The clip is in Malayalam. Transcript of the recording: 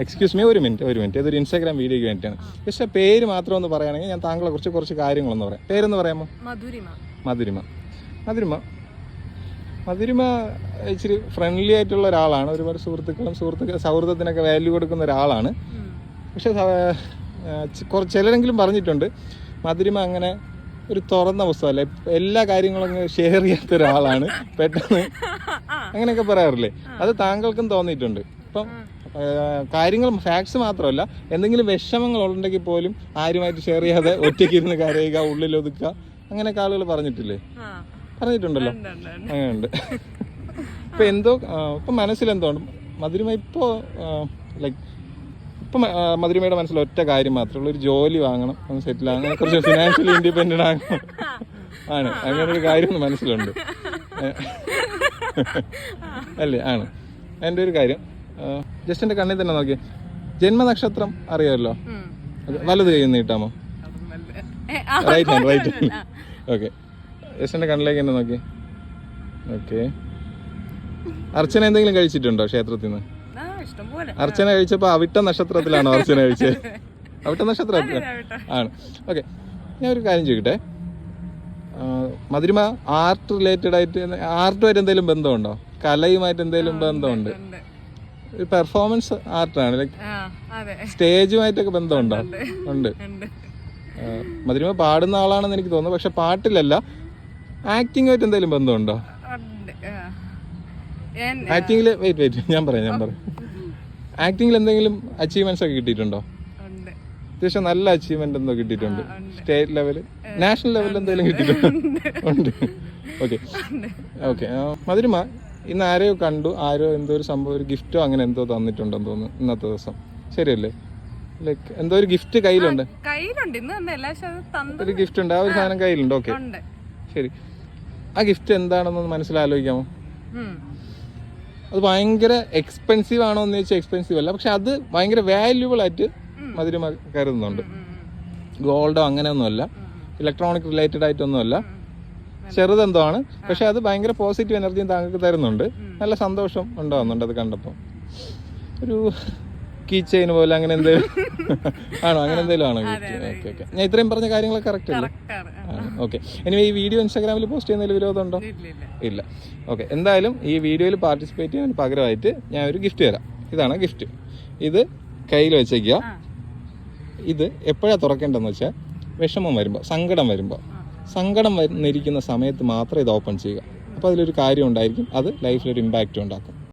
എക്സ്ക്യൂസ് മീ, ഒരു മിനിറ്റ്. ഇതൊരു ഇൻസ്റ്റാഗ്രാം വീഡിയോയ്ക്ക് വേണ്ടിയിട്ടാണ്. പക്ഷേ പേര് മാത്രം ഒന്ന് പറയുകയാണെങ്കിൽ ഞാൻ താങ്കളെ കുറിച്ച് കുറച്ച് കാര്യങ്ങളൊന്ന് പറയാം. പേരെന്ന് പറയാമോ? മധുരിമ ഇച്ചിരി ഫ്രണ്ട്ലി ആയിട്ടുള്ള ഒരാളാണ്. ഒരുപാട് സൗഹൃദത്തിനൊക്കെ വാല്യൂ കൊടുക്കുന്ന ഒരാളാണ്. പക്ഷെ ചിലരെങ്കിലും പറഞ്ഞിട്ടുണ്ട് മധുരിമ അങ്ങനെ ഒരു തുറന്ന പുസ്തകമല്ല, എല്ലാ കാര്യങ്ങളും അങ്ങ് ഷെയർ ചെയ്യാത്ത ഒരാളാണ്, പെട്ടെന്ന് അങ്ങനെയൊക്കെ പറയാറില്ലേ, അത് താങ്കൾക്കും തോന്നിയിട്ടുണ്ട്. ഇപ്പം കാര്യങ്ങൾ ഫാക്ട്സ് മാത്രമല്ല, എന്തെങ്കിലും വിഷമങ്ങൾ ഉണ്ടെങ്കിൽ പോലും ആരുമായിട്ട് ഷെയർ ചെയ്യാതെ ഒറ്റയ്ക്ക് ഇരുന്ന് കരയുക, ഉള്ളിലൊതുക്കുക, അങ്ങനെയൊക്കെ ആളുകൾ പറഞ്ഞിട്ടില്ലല്ലോ. അങ്ങനെയുണ്ട്. ഇപ്പൊ എന്തോ ഇപ്പൊ മനസ്സിലെന്തോ മധുരിമ ഇപ്പോ ലൈക്ക് ഇപ്പം മധുരിമയുടെ മനസ്സിൽ ഒറ്റ കാര്യം മാത്രമേ ഉള്ളൂ, ഒരു ജോലി വാങ്ങണം, ഒന്ന് സെറ്റിൽ ആകണം, കുറച്ച് ഫിനാൻഷ്യലി ഇൻഡിപെൻഡന്റ് ആകണം ആണ്. അങ്ങനെ ഒരു കാര്യം മനസ്സിലുണ്ട് അല്ലേ? ആണ് എൻ്റെ ഒരു കാര്യം. ജസ്റ്റ് എൻ്റെ കണ്ണിൽ തന്നെ നോക്കിയേ, ജന്മനക്ഷത്രം അറിയാമല്ലോ, വലത് കൈ നീട്ടാമോ? Right hand. ഓക്കെ, ജസ്റ്റ് എൻ്റെ കണ്ണിലേക്ക് തന്നെ നോക്കിയേ. ഓക്കെ, അർച്ചന എന്തെങ്കിലും കഴിച്ചിട്ടുണ്ടോ ക്ഷേത്രത്തിൽ നിന്ന്? അർച്ചന കഴിച്ചപ്പോ അവിട്ട നക്ഷത്രത്തിലാണോ അർച്ചന കഴിച്ചത്? അവിട്ട നക്ഷത്രത്തിൽ ആണ്. ഓക്കെ, ഞാൻ ഒരു കാര്യം ചോദിക്കട്ടെ, മധുരിമ ആർട്ട് റിലേറ്റഡ് ആയിട്ട് ആർട്ടുമായിട്ട് എന്തെങ്കിലും ബന്ധമുണ്ടോ? കലയുമായിട്ട് എന്തെങ്കിലും ബന്ധമുണ്ട്? ഒരു പെർഫോമൻസ് ആർട്ടാണ്, ലൈക്ക് സ്റ്റേജുമായിട്ടൊക്കെ ബന്ധമുണ്ടോ? ഉണ്ട്. മധുരിമ പാടുന്ന ആളാണെന്ന് എനിക്ക് തോന്നുന്നു, പക്ഷെ പാട്ടിലല്ല, ആക്ടിങ്ങുമായിട്ട് എന്തെങ്കിലും ബന്ധമുണ്ടോ? ആക്ടിങ്ങില് വെയിറ്റ് ഞാൻ പറയാം. ആക്ടിങ്ങിൽ എന്തെങ്കിലും അച്ചീവ്മെന്റ്സ് ഒക്കെ കിട്ടിയിട്ടുണ്ടോ? അത്യാവശ്യം നല്ല അച്ചീവ്മെന്റ് എന്തോ കിട്ടിയിട്ടുണ്ട്. സ്റ്റേറ്റ് ലെവല്, നാഷണൽ ലെവലിൽ എന്തെങ്കിലും കിട്ടിയിട്ടുണ്ടോ? ഉണ്ട്. ഓക്കെ. മധുരിമ ഇന്ന് ആരെയോ കണ്ടു, ആരോ എന്തോ ഒരു സംഭവം, ഒരു ഗിഫ്റ്റോ അങ്ങനെ എന്തോ തന്നിട്ടുണ്ടെന്ന് തോന്നുന്നു ഇന്നത്തെ ദിവസം, ശരിയല്ലേ? ലൈക്ക് എന്തോ ഒരു ഗിഫ്റ്റ് കയ്യിലുണ്ട്, ഒരു ഗിഫ്റ്റ് ഉണ്ട്, ആ ഒരു സാധനം കയ്യിലുണ്ട്. ഓക്കെ, ശരി. ആ ഗിഫ്റ്റ് എന്താണെന്നൊന്ന് മനസ്സിലാലോചിക്കാമോ? അത് ഭയങ്കര എക്സ്പെൻസീവ് ആണോ എന്ന് ചോദിച്ചാൽ എക്സ്പെൻസീവ് അല്ല, പക്ഷെ അത് ഭയങ്കര വാല്യൂബിൾ ആയിട്ട് മധുരിമ കരുതുന്നുണ്ട്. ഗോൾഡോ അങ്ങനെയൊന്നുമല്ല, ഇലക്ട്രോണിക് റിലേറ്റഡ് ആയിട്ടൊന്നുമല്ല, ചെറുതെന്തോ ആണ്, പക്ഷെ അത് ഭയങ്കര പോസിറ്റീവ് എനർജിയും താങ്കൾക്ക് തരുന്നുണ്ട്. നല്ല സന്തോഷം ഉണ്ടാവുന്നുണ്ട് അത് കണ്ടപ്പോൾ. ഒരു കീ ചെയിൻ പോലെ അങ്ങനെ എന്തെങ്കിലും ആണോ? അങ്ങനെ എന്തെങ്കിലും ആണോ ഗിഫ്റ്റ്? ഓക്കെ ഓക്കെ, ഞാൻ ഇത്രയും പറഞ്ഞ കാര്യങ്ങളൊക്കെ കറക്റ്റ് അല്ലേ? ഓക്കെ. ഇനി ഈ വീഡിയോ ഇൻസ്റ്റാഗ്രാമിൽ പോസ്റ്റ് ചെയ്യുന്നതിൽ വിരോധമുണ്ടോ? ഇല്ല. ഓക്കെ, എന്തായാലും ഈ വീഡിയോയിൽ പാർട്ടിസിപ്പേറ്റ് ചെയ്യാൻ പകരമായിട്ട് ഞാൻ ഒരു ഗിഫ്റ്റ് തരാം. ഇതാണ് ഗിഫ്റ്റ്. ഇത് കയ്യിൽ വെച്ചേക്കുക. ഇത് എപ്പോഴാണ് തുറക്കേണ്ടതെന്ന് വെച്ചാൽ വിഷമം വരുമ്പോൾ, സങ്കടം വന്നിരിക്കുന്ന സമയത്ത് മാത്രം ഇത് ഓപ്പൺ ചെയ്യുക. അപ്പോൾ അതിലൊരു കാര്യം ഉണ്ടായിരിക്കും, അത് ലൈഫിലൊരു ഇമ്പാക്റ്റ് ഉണ്ടാക്കും.